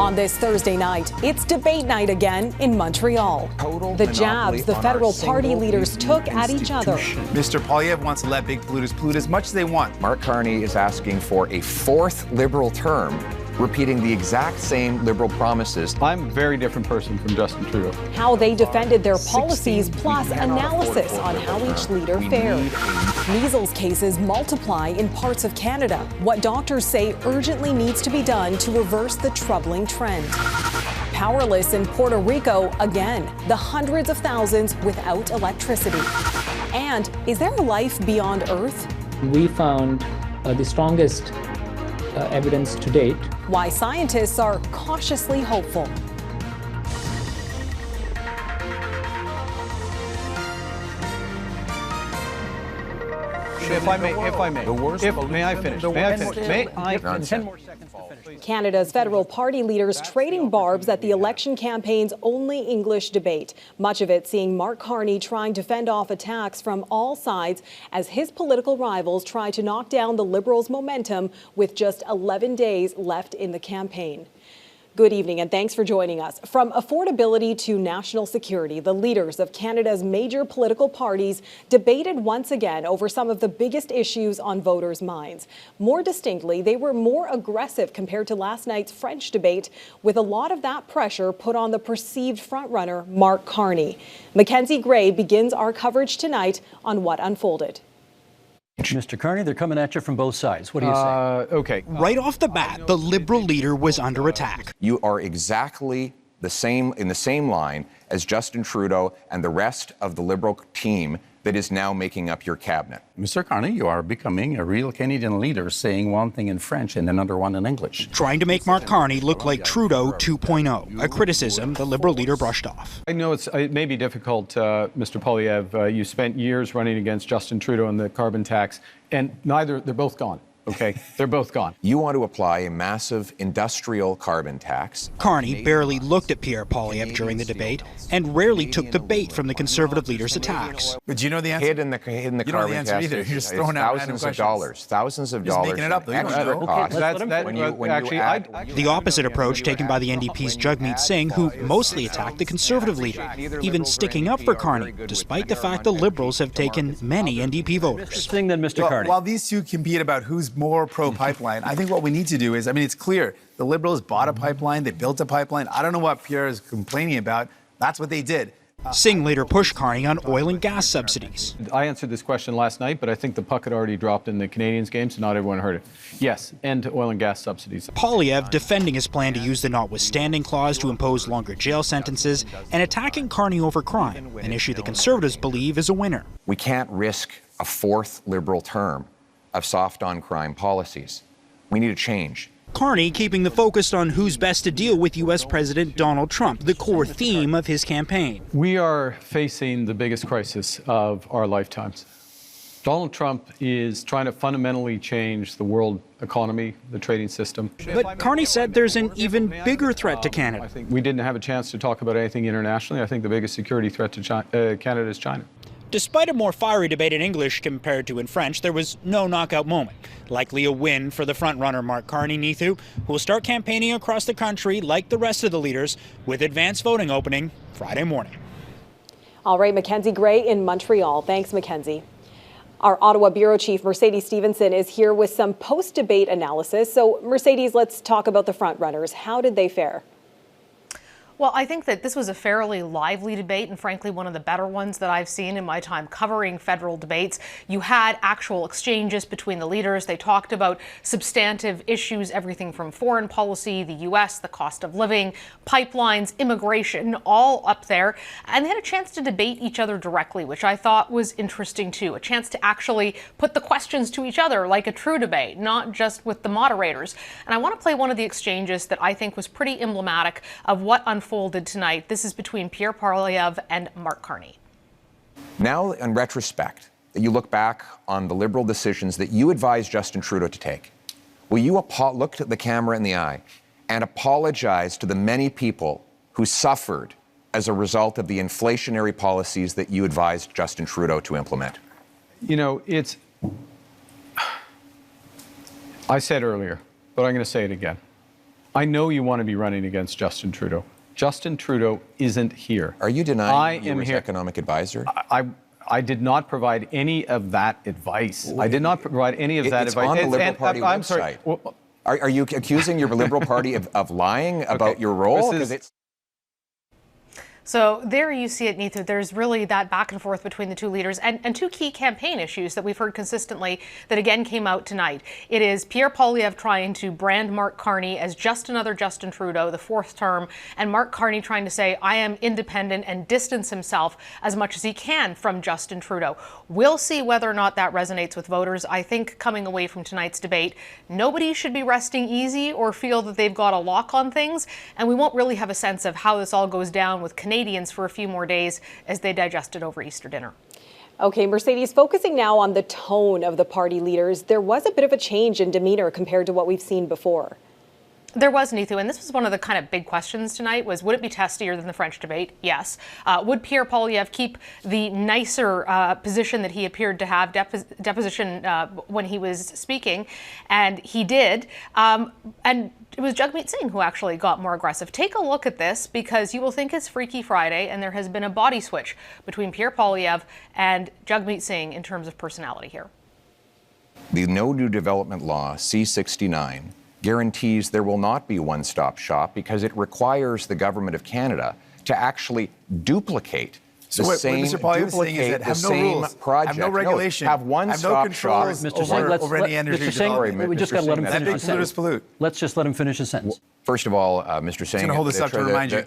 On this Thursday night, it's debate night again in Montreal. The jabs the federal party leaders took at each other. Mr. Poilievre wants to let big polluters pollute as much as they want. Mark Carney is asking for a fourth Liberal term, repeating the exact same Liberal promises. I'm a very different person from Justin Trudeau. How they defended their policies, plus analysis on how each leader fared. Measles cases multiply in parts of Canada. What doctors say urgently needs to be done to reverse the troubling trend. Powerless in Puerto Rico again, the hundreds of thousands without electricity. And is there life beyond Earth? We found the strongest evidence to date. Why scientists are cautiously hopeful. If I may, may I finish? 10 more seconds to finish. Canada's federal party leaders trading barbs at the election campaign's only English debate. Much of it seeing Mark Carney trying to fend off attacks from all sides as his political rivals try to knock down the Liberals' momentum with just 11 days left in the campaign. Good evening and thanks for joining us. From affordability to national security, the leaders of Canada's major political parties debated once again over some of the biggest issues on voters' minds. More distinctly, they were more aggressive compared to last night's French debate, with a lot of that pressure put on the perceived frontrunner, Mark Carney. Mackenzie Gray begins our coverage tonight on what unfolded. Mr. Carney, they're coming at you from both sides. What do you say? Okay. Right off the bat, the Liberal leader was under attack. You are exactly the same in the same line as Justin Trudeau and the rest of the Liberal team that is now making up your cabinet. Mr. Carney, you are becoming a real Canadian leader, saying one thing in French and another one in English. Trying to make Mark Carney look like Trudeau 2.0, a criticism the Liberal leader brushed off. I know it may be difficult, Mr. Poilievre. You spent years running against Justin Trudeau on the carbon tax, and they're both gone. Okay, they're both gone. You want to apply a massive industrial carbon tax. Carney barely looked at Pierre Poilievre during the debate and rarely took the bait from the Conservative leader's attacks. But do you know the answer? Hidden the carbon tax either. You're just throwing out thousands of dollars. Thousands of Just dollars. making it up, though. You don't Extra know. cost. The opposite approach taken by the NDP's Jagmeet Singh, who mostly attacked the Conservative leader, even sticking up for Carney, despite the fact the Liberals have taken many NDP voters. Thing then, Mr. Carney. While these two compete about who's more pro-pipeline, I think what we need to do is, it's clear. The Liberals bought a pipeline. They built a pipeline. I don't know what Pierre is complaining about. That's what they did. Singh later pushed Carney on oil and gas subsidies. I answered this question last night, but I think the puck had already dropped in the Canadians game, so not everyone heard it. Yes, end to oil and gas subsidies. Poilievre defending his plan to use the notwithstanding clause to impose longer jail sentences and attacking Carney over crime, an issue the Conservatives believe is a winner. We can't risk a fourth Liberal term of soft-on-crime policies. We need a change. Carney keeping the focus on who's best to deal with U.S. President Donald Trump, the core theme of his campaign. We are facing the biggest crisis of our lifetimes. Donald Trump is trying to fundamentally change the world economy, the trading system. But Carney said there's an even bigger threat to Canada. I think we didn't have a chance to talk about anything internationally. I think the biggest security threat to Canada is China. Despite a more fiery debate in English compared to in French, there was no knockout moment. Likely a win for the frontrunner Mark Carney, who will start campaigning across the country like the rest of the leaders, with advance voting opening Friday morning. All right, Mackenzie Gray in Montreal. Thanks, Mackenzie. Our Ottawa Bureau Chief, Mercedes Stevenson, is here with some post-debate analysis. So, Mercedes, let's talk about the frontrunners. How did they fare? Well, I think that this was a fairly lively debate and frankly one of the better ones that I've seen in my time covering federal debates. You had actual exchanges between the leaders. They talked about substantive issues, everything from foreign policy, the U.S., the cost of living, pipelines, immigration, all up there. And they had a chance to debate each other directly, which I thought was interesting too. A chance to actually put the questions to each other like a true debate, not just with the moderators. And I want to play one of the exchanges that I think was pretty emblematic of what unfolded tonight. This is between Pierre Poilievre and Mark Carney. Now, in retrospect, that you look back on the Liberal decisions that you advised Justin Trudeau to take, will you look at the camera in the eye and apologize to the many people who suffered as a result of the inflationary policies that you advised Justin Trudeau to implement? You know, I said earlier, but I'm going to say it again. I know you want to be running against Justin Trudeau. Justin Trudeau isn't here. Are you denying you were his economic advisor? I did not provide any of that advice. I did not provide any of that advice. It's on the Liberal Party website. I'm sorry. Are you accusing your Liberal Party of lying about your role? So there you see it, Neithu. There's really that back and forth between the two leaders and two key campaign issues that we've heard consistently that again came out tonight. It is Pierre Poilievre trying to brand Mark Carney as just another Justin Trudeau, the fourth term, and Mark Carney trying to say, I am independent and distance himself as much as he can from Justin Trudeau. We'll see whether or not that resonates with voters. I think coming away from tonight's debate, nobody should be resting easy or feel that they've got a lock on things, and we won't really have a sense of how this all goes down with Canadians for a few more days as they digest it over Easter dinner. Okay, Mercedes, focusing now on the tone of the party leaders, there was a bit of a change in demeanor compared to what we've seen before. There was, Neithu, and this was one of the kind of big questions tonight was, would it be testier than the French debate? Yes. Would Pierre Poilievre keep the nicer position that he appeared to have, deposition when he was speaking? And he did. And it was Jagmeet Singh who actually got more aggressive. Take a look at this because you will think it's Freaky Friday, and there has been a body switch between Pierre Poilievre and Jagmeet Singh in terms of personality here. The No New Development Law, C-69, guarantees there will not be one-stop shop because it requires the Government of Canada to actually duplicate the same project. Have no regulation. Have one-stop shop. Mr. Singh, we just got to let him finish his sentence. Let's just let him finish his sentence. First of all, Mr. Singh,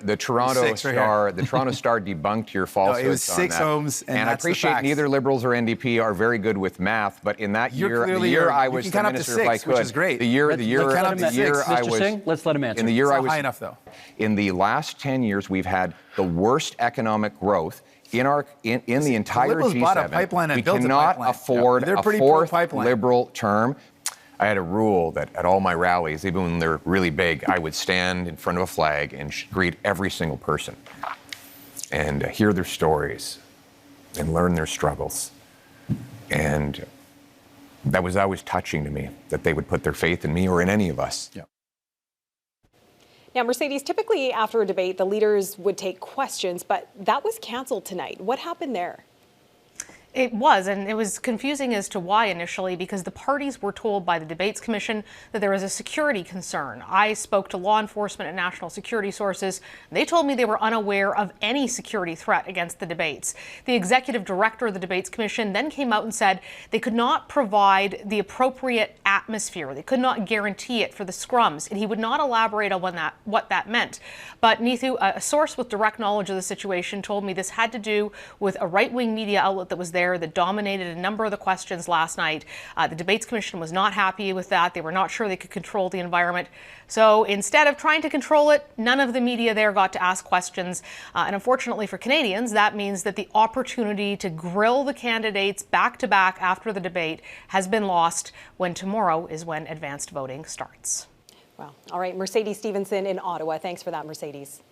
the Toronto Star debunked your falsehoods. It was 6 homes, and I appreciate neither Liberals or NDP are very good with math, but in that year, the year I was the minister, if I could, which is great. The year I was, let's let him answer. In the year I was high enough though. In the last 10 years, we've had the worst economic growth in the entire G7. We cannot afford a fourth Liberal term. I had a rule that at all my rallies, even when they're really big, I would stand in front of a flag and greet every single person and hear their stories and learn their struggles. And that was always touching to me, that they would put their faith in me or in any of us. Yeah. Now, Mercedes, typically after a debate, the leaders would take questions, but that was canceled tonight. What happened there? It was, and it was confusing as to why initially, because the parties were told by the Debates Commission that there was a security concern. I spoke to law enforcement and national security sources. They told me they were unaware of any security threat against the debates. The executive director of the Debates Commission then came out and said they could not provide the appropriate atmosphere. They could not guarantee it for the scrums, and he would not elaborate on what that meant. But Neithu, a source with direct knowledge of the situation, told me this had to do with a right-wing media outlet that was there that dominated a number of the questions last night. The Debates Commission was not happy with that. They were not sure they could control the environment. So instead of trying to control it, none of the media there got to ask questions. And unfortunately for Canadians, that means that the opportunity to grill the candidates back to back after the debate has been lost when tomorrow is when advanced voting starts. Wow. All right, Mercedes Stevenson in Ottawa. Thanks for that, Mercedes.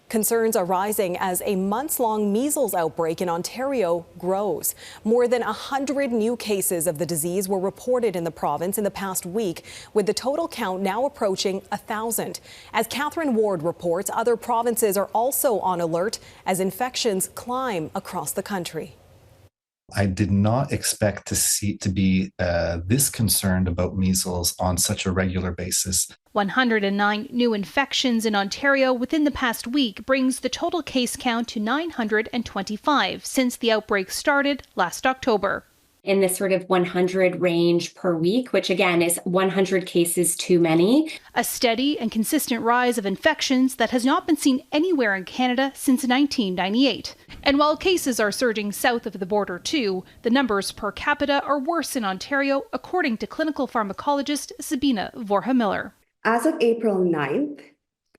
Concerns are rising as a months-long measles outbreak in Ontario grows. More than 100 new cases of the disease were reported in the province in the past week, with the total count now approaching 1,000. As Katherine Ward reports, other provinces are also on alert as infections climb across the country. I did not expect to be this concerned about measles on such a regular basis. 109 new infections in Ontario within the past week brings the total case count to 925 since the outbreak started last October. In this sort of 100 range per week, which again is 100 cases too many. A steady and consistent rise of infections that has not been seen anywhere in Canada since 1998. And while cases are surging south of the border too, the numbers per capita are worse in Ontario, according to clinical pharmacologist Sabina Vorha-Miller. As of April 9th,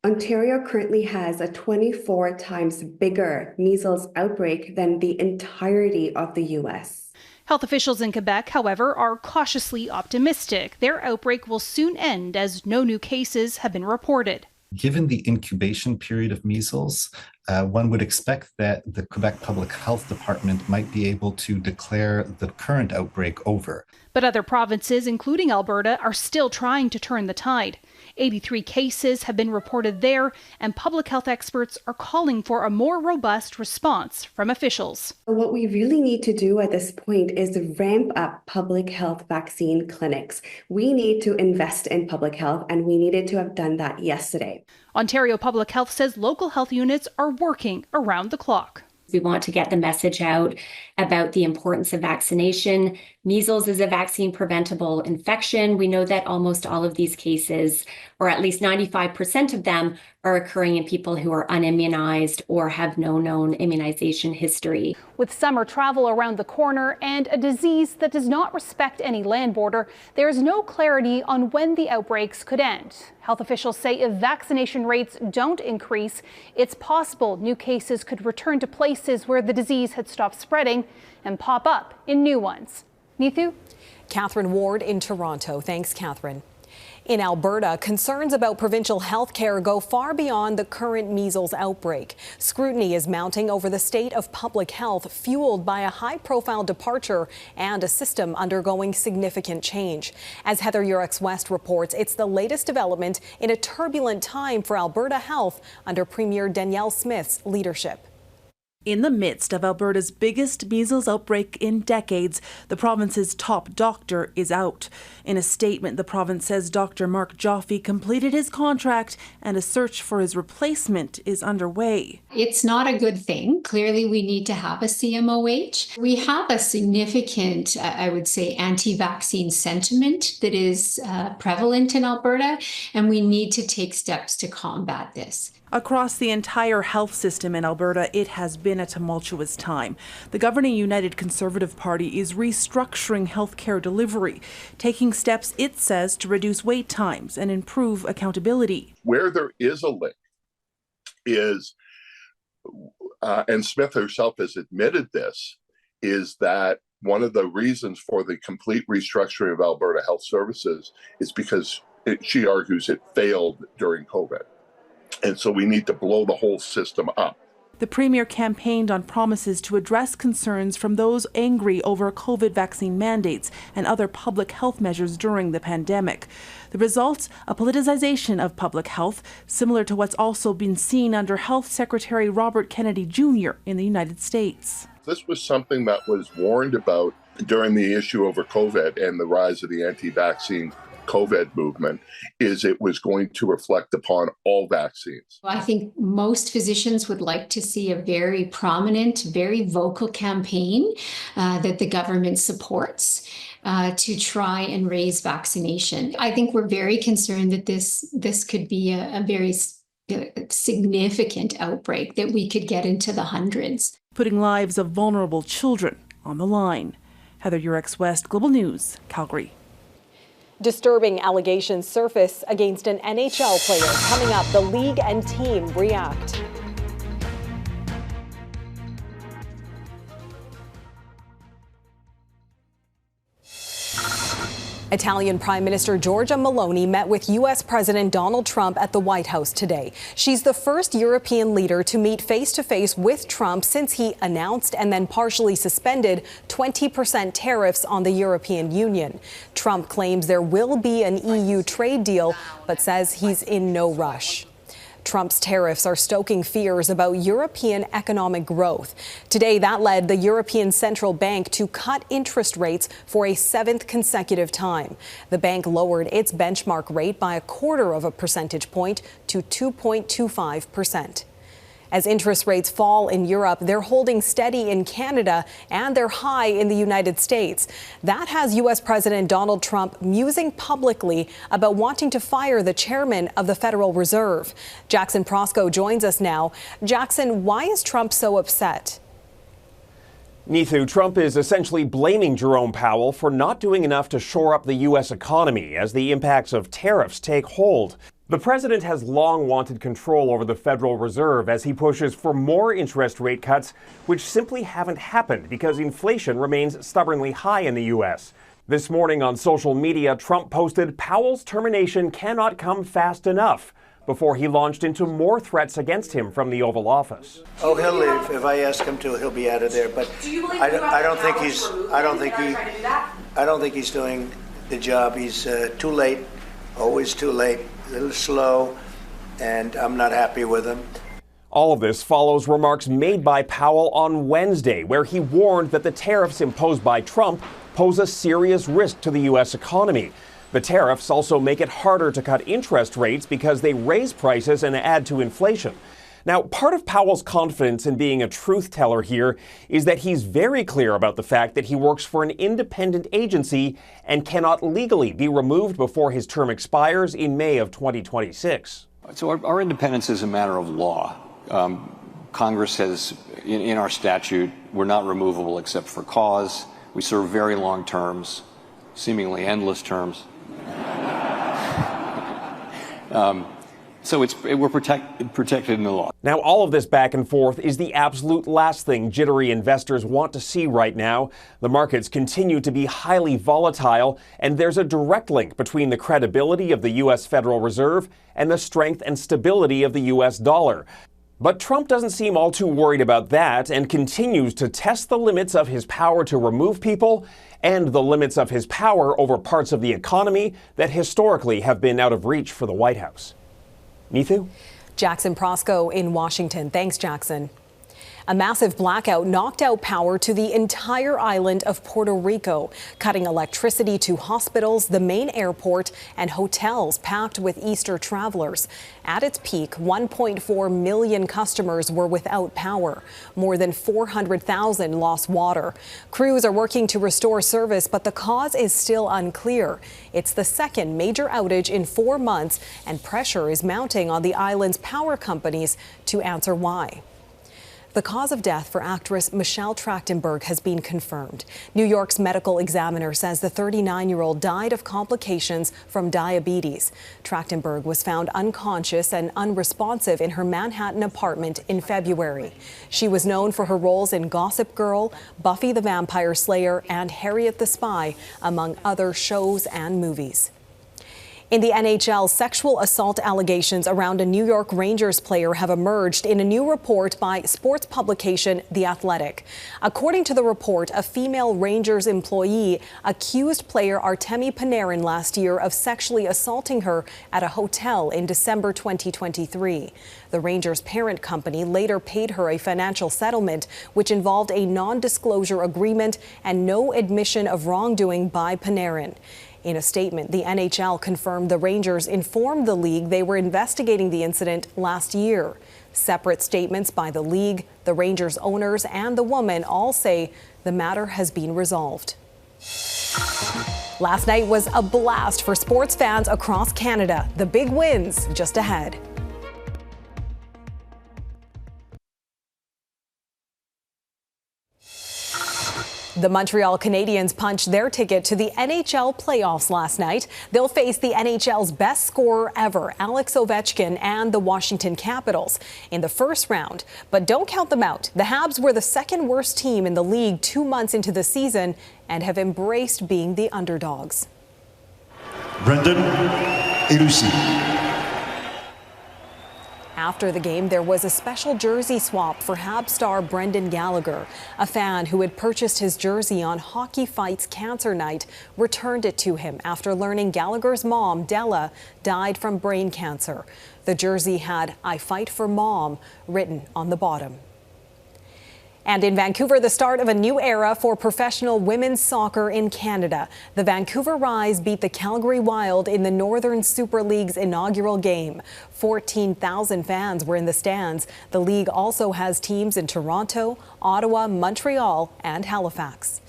Ontario currently has a 24 times bigger measles outbreak than the entirety of the U.S. Health officials in Quebec, however, are cautiously optimistic. Their outbreak will soon end as no new cases have been reported. Given the incubation period of measles, one would expect that the Quebec Public Health Department might be able to declare the current outbreak over. But other provinces, including Alberta, are still trying to turn the tide. 83 cases have been reported there, and public health experts are calling for a more robust response from officials. What we really need to do at this point is ramp up public health vaccine clinics. We need to invest in public health, and we needed to have done that yesterday. Ontario Public Health says local health units are working around the clock. We want to get the message out about the importance of vaccination. Measles is a vaccine preventable infection. We know that almost all of these cases, or at least 95% of them, are occurring in people who are unimmunized or have no known immunization history. With summer travel around the corner and a disease that does not respect any land border, there is no clarity on when the outbreaks could end. Health officials say if vaccination rates don't increase, it's possible new cases could return to places where the disease had stopped spreading and pop up in new ones. Neethu? Katherine Ward in Toronto. Thanks, Katherine. In Alberta, concerns about provincial health care go far beyond the current measles outbreak. Scrutiny is mounting over the state of public health, fueled by a high-profile departure and a system undergoing significant change. As Heather Yurex-West reports, it's the latest development in a turbulent time for Alberta Health under Premier Danielle Smith's leadership. In the midst of Alberta's biggest measles outbreak in decades, the province's top doctor is out. In a statement, the province says Dr. Mark Joffe completed his contract and a search for his replacement is underway. It's not a good thing. Clearly, we need to have a CMOH. We have a significant, I would say, anti-vaccine sentiment that is prevalent in Alberta, and we need to take steps to combat this. Across the entire health system in Alberta, it has been a tumultuous time. The governing United Conservative Party is restructuring healthcare delivery, taking steps, it says, to reduce wait times and improve accountability. Where there is a link is, and Smith herself has admitted this, is that one of the reasons for the complete restructuring of Alberta Health Services is because she argues it failed during COVID. And so we need to blow the whole system up. The Premier campaigned on promises to address concerns from those angry over COVID vaccine mandates and other public health measures during the pandemic. The result, a politicization of public health, similar to what's also been seen under Health Secretary Robert Kennedy Jr. in the United States. This was something that was warned about during the issue over COVID and the rise of the anti-vaccine COVID movement, is it was going to reflect upon all vaccines. I think most physicians would like to see a very prominent, very vocal campaign that the government supports to try and raise vaccination. I think we're very concerned that this could be a very significant outbreak, that we could get into the hundreds. Putting lives of vulnerable children on the line. Heather Yurex-West, Global News, Calgary. Disturbing allegations surface against an NHL player. Coming up, the league and team react. Italian Prime Minister Giorgia Meloni met with U.S. President Donald Trump at the White House today. She's the first European leader to meet face-to-face with Trump since he announced and then partially suspended 20% tariffs on the European Union. Trump claims there will be an EU trade deal, but says he's in no rush. Trump's tariffs are stoking fears about European economic growth. Today, that led the European Central Bank to cut interest rates for a 7th consecutive time. The bank lowered its benchmark rate by 1/4 percentage point to 2.25%. As interest rates fall in Europe, they're holding steady in Canada and they're high in the United States. That has U.S. President Donald Trump musing publicly about wanting to fire the chairman of the Federal Reserve. Jackson Proskow joins us now. Jackson, why is Trump so upset? Neethu, Trump is essentially blaming Jerome Powell for not doing enough to shore up the U.S. economy as the impacts of tariffs take hold. The president has long wanted control over the Federal Reserve as he pushes for more interest rate cuts, which simply haven't happened because inflation remains stubbornly high in the U.S. This morning on social media, Trump posted Powell's termination cannot come fast enough before he launched into more threats against him from the Oval Office. Oh, he'll leave. If I ask him to, he'll be out of there. But I don't think he's doing the job. He's too late, always too late. a little slow, and I'm not happy with him. All of this follows remarks made by Powell on Wednesday, where he warned that the tariffs imposed by Trump pose a serious risk to the U.S. economy. The tariffs also make it harder to cut interest rates because they raise prices and add to inflation. Now, part of Powell's confidence in being a truth teller here is that he's very clear about the fact that he works for an independent agency and cannot legally be removed before his term expires in May of 2026. So our independence is a matter of law. Congress has, in our statute, we're not removable except for cause. We serve very long terms, seemingly endless terms. So we're protected in the law. Now, all of this back and forth is the absolute last thing jittery investors want to see right now. The markets continue to be highly volatile, and there's a direct link between the credibility of the U.S. Federal Reserve and the strength and stability of the U.S. dollar. But Trump doesn't seem all too worried about that and continues to test the limits of his power to remove people and the limits of his power over parts of the economy that historically have been out of reach for the White House. Neetu? Jackson Proskow in Washington. Thanks, Jackson. A massive blackout knocked out power to the entire island of Puerto Rico, cutting electricity to hospitals, the main airport, and hotels packed with Easter travelers. At its peak, 1.4 million customers were without power. More than 400,000 lost water. Crews are working to restore service, but the cause is still unclear. It's the second major outage in 4 months, and pressure is mounting on the island's power companies to answer why. The cause of death for actress Michelle Trachtenberg has been confirmed. New York's medical examiner says the 39-year-old died of complications from diabetes. Trachtenberg was found unconscious and unresponsive in her Manhattan apartment in February. She was known for her roles in Gossip Girl, Buffy the Vampire Slayer, and Harriet the Spy, among other shows and movies. In the NHL, sexual assault allegations around a New York Rangers player have emerged in a new report by sports publication The Athletic. According to the report, a female Rangers employee accused player Artemi Panarin last year of sexually assaulting her at a hotel in December 2023. The Rangers' parent company later paid her a financial settlement, which involved a non-disclosure agreement and no admission of wrongdoing by Panarin. In a statement, the NHL confirmed the Rangers informed the league they were investigating the incident last year. Separate statements by the league, the Rangers owners, and the woman all say the matter has been resolved. Last night was a blast for sports fans across Canada. The big wins just ahead. The Montreal Canadiens punched their ticket to the NHL playoffs last night. They'll face the NHL's best scorer ever, Alex Ovechkin, and the Washington Capitals in the first round. But don't count them out. The Habs were the second worst team in the league 2 months into the season and have embraced being the underdogs. Brendan Irusi. After the game, there was a special jersey swap for Habs star Brendan Gallagher. A fan who had purchased his jersey on Hockey Fights Cancer Night returned it to him after learning Gallagher's mom, Della, died from brain cancer. The jersey had "I fight for mom" written on the bottom. And in Vancouver, the start of a new era for professional women's soccer in Canada. The Vancouver Rise beat the Calgary Wild in the Northern Super League's inaugural game. 14,000 fans were in the stands. The league also has teams in Toronto, Ottawa, Montreal, and Halifax.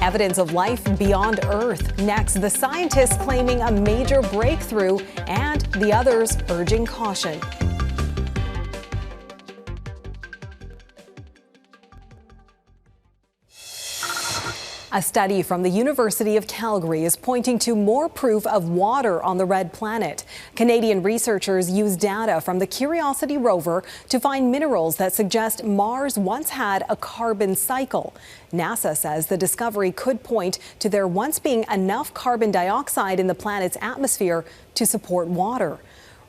Evidence of life beyond Earth. Next, the scientists claiming a major breakthrough and the others urging caution. A study from the University of Calgary is pointing to more proof of water on the red planet. Canadian researchers used data from the Curiosity rover to find minerals that suggest Mars once had a carbon cycle. NASA says the discovery could point to there once being enough carbon dioxide in the planet's atmosphere to support water.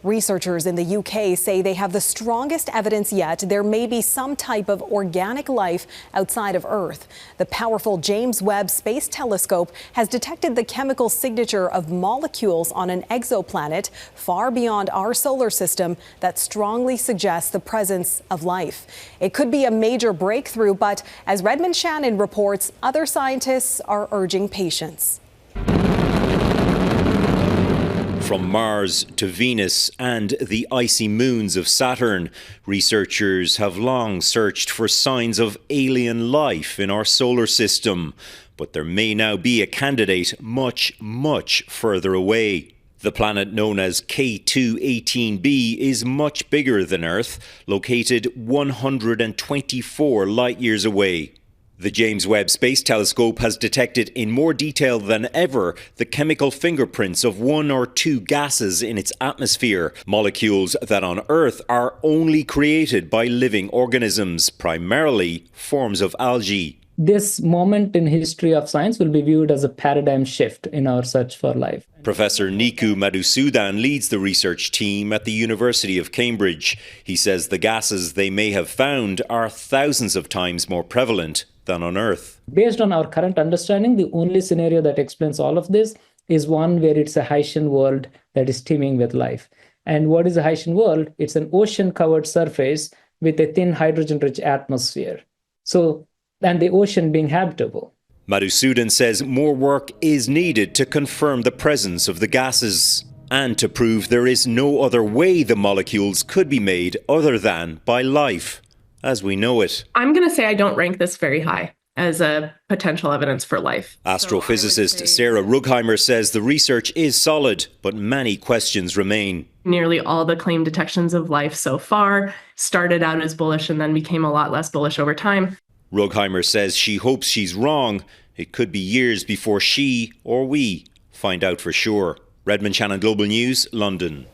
Researchers in the UK say they have the strongest evidence yet there may be some type of organic life outside of Earth. The powerful James Webb Space Telescope has detected the chemical signature of molecules on an exoplanet far beyond our solar system that strongly suggests the presence of life. It could be a major breakthrough, but as Redmond Shannon reports, other scientists are urging patience. From Mars to Venus and the icy moons of Saturn, researchers have long searched for signs of alien life in our solar system. But there may now be a candidate much, much further away. The planet known as K2-18b is much bigger than Earth, located 124 light-years away. The James Webb Space Telescope has detected in more detail than ever the chemical fingerprints of one or two gases in its atmosphere, molecules that on Earth are only created by living organisms, primarily forms of algae. This moment in history of science will be viewed as a paradigm shift in our search for life. Professor Niku Madhusudan leads the research team at the University of Cambridge. He says the gases they may have found are thousands of times more prevalent than on Earth. Based on our current understanding, the only scenario that explains all of this is one where it's a Haitian world that is teeming with life. And what is a Haitian world? It's an ocean-covered surface with a thin hydrogen-rich atmosphere. And the ocean being habitable. Madhusudan says more work is needed to confirm the presence of the gases and to prove there is no other way the molecules could be made other than by life as we know it. I'm going to say I don't rank this very high as a potential evidence for life. Astrophysicist Sarah Rugheimer says the research is solid, but many questions remain. Nearly all the claimed detections of life so far started out as bullish and then became a lot less bullish over time. Rugheimer says she hopes she's wrong. It could be years before she or we find out for sure. Redmond Shannon, Global News, London.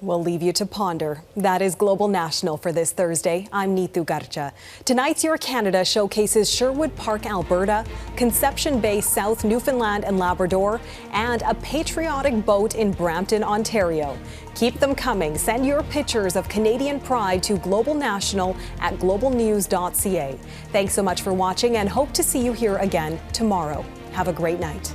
We'll leave you to ponder. That is Global National for this Thursday. I'm Neetu Garcha. Tonight's Your Canada showcases Sherwood Park, Alberta, Conception Bay, South Newfoundland and Labrador, and a patriotic boat in Brampton, Ontario. Keep them coming. Send your pictures of Canadian pride to globalnational@globalnews.ca. Thanks so much for watching and hope to see you here again tomorrow. Have a great night.